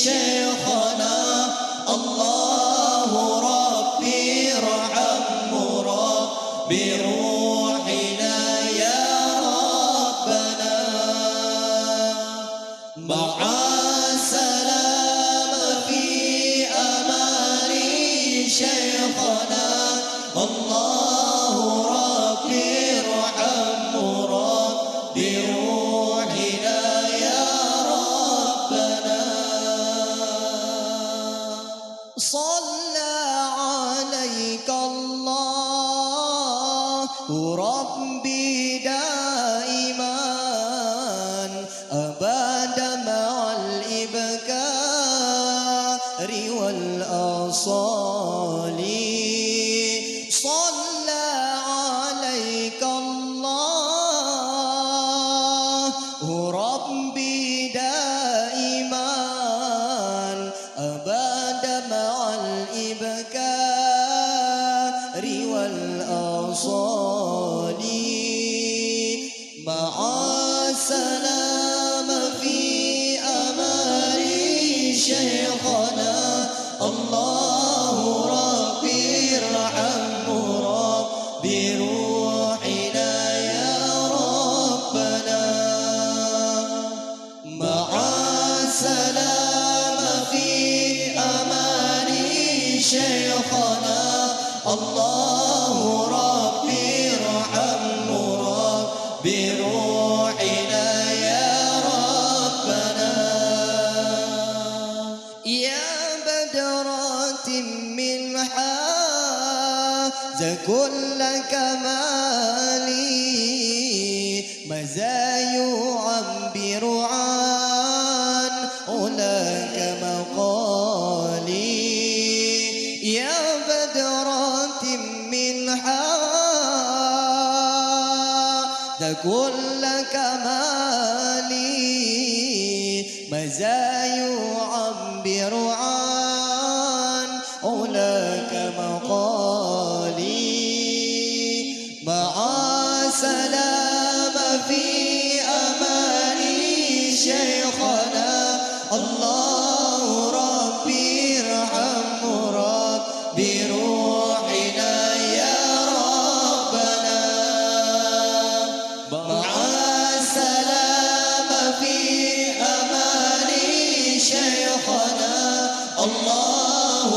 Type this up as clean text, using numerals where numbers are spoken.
شيخنا الله ربي ارحم بروحنا يا ربنا مع السلامة في أمان شيخنا الله ربي ارحم بروحنا يا ربنا صلى عليك الله ربي دائما أبدا مع الإبكار والأصال صلى عليك الله ربي دائما أبدا مع الإبكار والأصال مع السلامة في أمان شيخنا الله ربي ارحم بروحنا يا ربنا مع السلامة في أمان شيخنا الله ربي ارحم بروحنا يا ربنا يا بدرات منها ذا كل كمالي ماذا يعبر عن علاك مقالي يا بدرات منها ذا كل كمالي ماذا يعبر عن علاك مقالي مع السلامة في أمان شيخنا الله ربي ارحم بروحنا يا ربنا مع السلامة في أمان شيخنا الله